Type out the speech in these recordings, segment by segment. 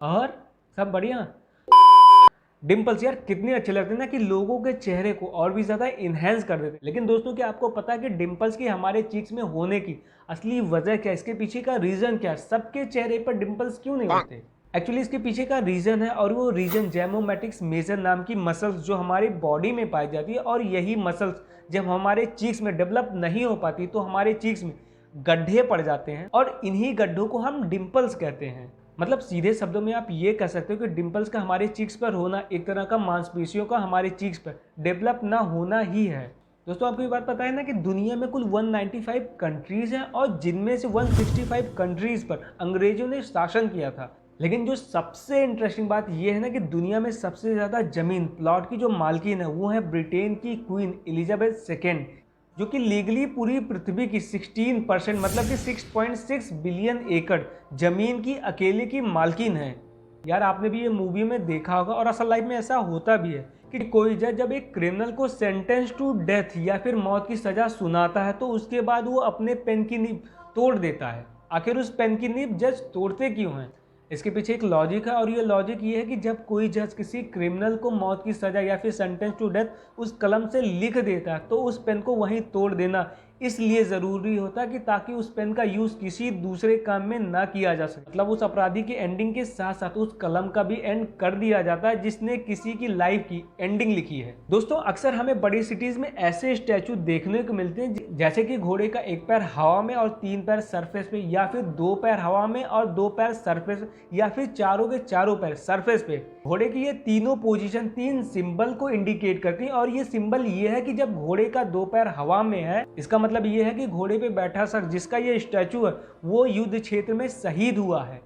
और सब बढ़िया। डिम्पल्स यार कितने अच्छे लगते हैं ना कि लोगों के चेहरे को और भी ज़्यादा इन्हेंस कर देते हैं। लेकिन दोस्तों, क्या आपको पता है कि डिम्पल्स की हमारे चीक्स में होने की असली वजह क्या है? इसके पीछे का रीज़न क्या है? सबके चेहरे पर डिम्पल्स क्यों नहीं होते? एक्चुअली इसके पीछे का रीज़न है, और वो रीज़न ज़ैमोमेटिक्स मेजर नाम की मसल्स जो हमारी बॉडी में पाई जाती है, और यही मसल्स जब हमारे चीक्स में डेवलप नहीं हो पाती तो हमारे चीक्स में गड्ढे पड़ जाते हैं, और इन्हीं गड्ढों को हम डिम्पल्स कहते हैं। मतलब सीधे शब्दों में आप ये कह सकते हो कि डिम्पल्स का हमारे चीक्स पर होना एक तरह का मांसपेशियों का हमारे चीक्स पर डेवलप ना होना ही है। दोस्तों, आपको ये बात पता है ना कि दुनिया में कुल 195 कंट्रीज हैं, और जिनमें से 165 कंट्रीज पर अंग्रेजों ने शासन किया था। लेकिन जो सबसे इंटरेस्टिंग बात यह है ना कि दुनिया में सबसे ज़्यादा जमीन प्लॉट की जो मालकिन है वो है ब्रिटेन की क्वीन एलिजाबेथ सेकेंड, जो कि लीगली पूरी पृथ्वी की 16% मतलब कि 6.6 बिलियन एकड़ जमीन की अकेले की मालकिन है। यार आपने भी ये मूवी में देखा होगा, और असल लाइफ में ऐसा होता भी है कि कोई जज जब एक क्रिमिनल को सेंटेंस टू डेथ या फिर मौत की सजा सुनाता है तो उसके बाद वो अपने पेन की नीब तोड़ देता है। आखिर उस पेन की नीब जज तोड़ते क्यों हैं? इसके पीछे एक लॉजिक है, और ये लॉजिक ये है कि जब कोई जज किसी क्रिमिनल को मौत की सज़ा या फिर सेंटेंस टू डेथ उस कलम से लिख देता है तो उस पेन को वहीं तोड़ देना इसलिए ज़रूरी होता है कि ताकि उस पेन का यूज़ किसी दूसरे काम में ना किया जा सके। मतलब उस अपराधी की एंडिंग के साथ साथ उस कलम का भी एंड कर दिया जाता है जिसने किसी की लाइफ की एंडिंग लिखी है। दोस्तों, अक्सर हमें बड़ी सिटीज़ में ऐसे स्टैचू देखने को मिलते हैं जैसे कि घोड़े का एक पैर हवा में और 3 पैर सरफेस पे, या फिर 2 पैर हवा में और 2 पैर सरफेस, या फिर चारों के चारों पैर सरफेस पे। घोड़े की ये तीनों पोजीशन 3 सिंबल को इंडिकेट करती है, और ये सिंबल ये है कि जब घोड़े का 2 पैर हवा में है, इसका मतलब ये है कि घोड़े पे बैठा शख्स जिसका ये स्टैचू है वो युद्ध क्षेत्र में शहीद हुआ है।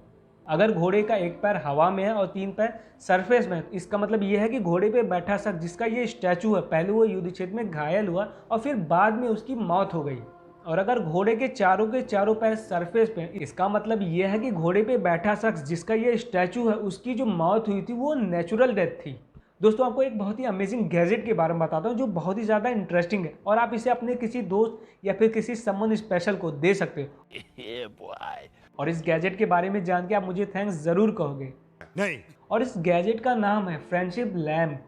अगर घोड़े का एक पैर हवा में है और 3 पैर सरफेस में, इसका मतलब ये है कि घोड़े पे बैठा शख्स जिसका ये स्टैचू है पहले वो युद्ध क्षेत्र में घायल हुआ और फिर बाद में उसकी मौत हो गई। और अगर घोड़े के चारों पैर सरफेस पे, इसका मतलब यह है कि घोड़े पे बैठा शख्स जिसका ये स्टैचू है उसकी जो मौत हुई थी वो नेचुरल डेथ थी। दोस्तों, आपको एक बहुत ही अमेजिंग गैजेट के बारे में बताता हूँ जो बहुत ही ज़्यादा इंटरेस्टिंग है, और आप इसे अपने किसी दोस्त या फिर किसी समवन स्पेशल को दे सकते हो। और इस गैजेट के बारे में जान के आप मुझे थैंक्स ज़रूर कहोगे। नहीं। और इस गैजेट का नाम है फ्रेंडशिप लैम्प।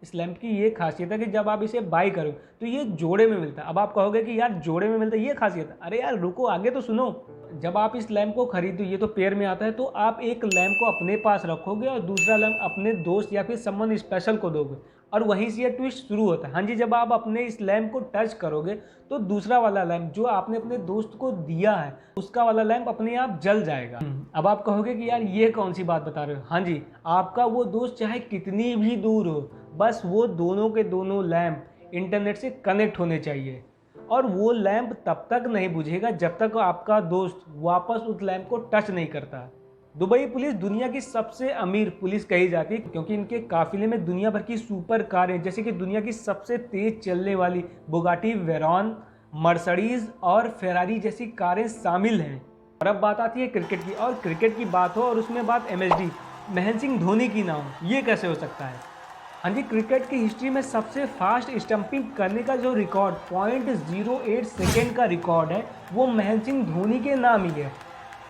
इस लैंप की ये खासियत है कि जब आप इसे बाई करो तो ये जोड़े में मिलता है। अब आप कहोगे कि यार जोड़े में मिलता है, ये खासियत है। अरे यार रुको, आगे तो सुनो। जब आप इस लैंप को खरीदो, ये तो पेयर में आता है, तो आप एक लैंप को अपने पास रखोगे और दूसरा लैंप अपने दोस्त या फिर समवन स्पेशल को दोगे, और वहीं से ये ट्विस्ट शुरू होता है। हाँ जी, जब आप अपने इस लैंप को टच करोगे तो दूसरा वाला लैंप जो आपने अपने दोस्त को दिया है उसका वाला लैंप अपने आप जल जाएगा। अब आप कहोगे कि यार ये कौन सी बात बता रहे हो? हाँ जी, आपका वो दोस्त चाहे कितनी भी दूर हो, बस वो दोनों के दोनों लैंप इंटरनेट से कनेक्ट होने चाहिए, और वो लैंप तब तक नहीं बुझेगा जब तक आपका दोस्त वापस उस लैंप को टच नहीं करता। दुबई पुलिस दुनिया की सबसे अमीर पुलिस कही जाती है क्योंकि इनके काफिले में दुनिया भर की सुपर कारें जैसे कि दुनिया की सबसे तेज चलने वाली बुगाटी वेरॉन, मर्सिडीज और फेरारी जैसी कारें शामिल हैं। और अब बात आती है क्रिकेट की, और क्रिकेट की बात हो और उसमें बात MSD महेंद्र सिंह धोनी की ना हो, ये कैसे हो सकता है? हाँ जी, क्रिकेट की हिस्ट्री में सबसे फास्ट स्टंपिंग करने का जो रिकॉर्ड 0.08 सेकेंड का रिकॉर्ड है वो महेंद्र सिंह धोनी के नाम ही है।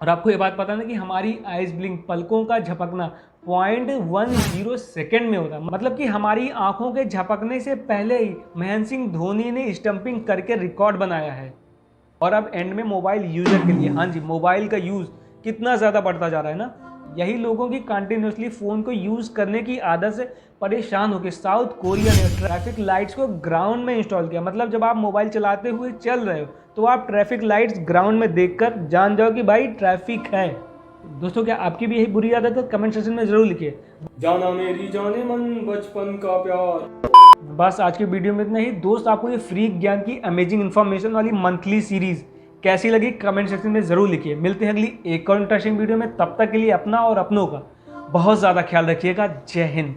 और आपको ये बात पता ना कि हमारी आइज ब्लिंक पलकों का झपकना 0.10 सेकेंड में होता है। मतलब कि हमारी आंखों के झपकने से पहले ही महेंद्र सिंह धोनी ने स्टंपिंग करके रिकॉर्ड बनाया है। और अब एंड में मोबाइल यूजर के लिए, हाँ जी, मोबाइल का यूज़ कितना ज़्यादा बढ़ता जा रहा है ना। यही लोगों की कंटिन्यूसली फ़ोन को यूज़ करने की आदत से परेशान होकर साउथ कोरिया ने ट्रैफिक लाइट्स को ग्राउंड में इंस्टॉल किया। मतलब जब आप मोबाइल चलाते हुए चल रहे हो तो आप ट्रैफिक लाइट्स ग्राउंड में देखकर जान जाओ कि भाई ट्रैफिक है। दोस्तों, क्या आपकी भी यही बुरी आदत है? कमेंट सेक्शन में ज़रूर लिखिए। जाना मेरी जाने मन बचपन का प्यार। बस आज की वीडियो में इतना ही। दोस्त, आपको ये फ्री ज्ञान की अमेजिंग इन्फॉर्मेशन वाली मंथली सीरीज़ कैसी लगी कमेंट सेक्शन में ज़रूर लिखिए। मिलते हैं अगली एक और इंटरेस्टिंग वीडियो में। तब तक के लिए अपना और अपनों का बहुत ज़्यादा ख्याल रखिएगा। जय हिंद।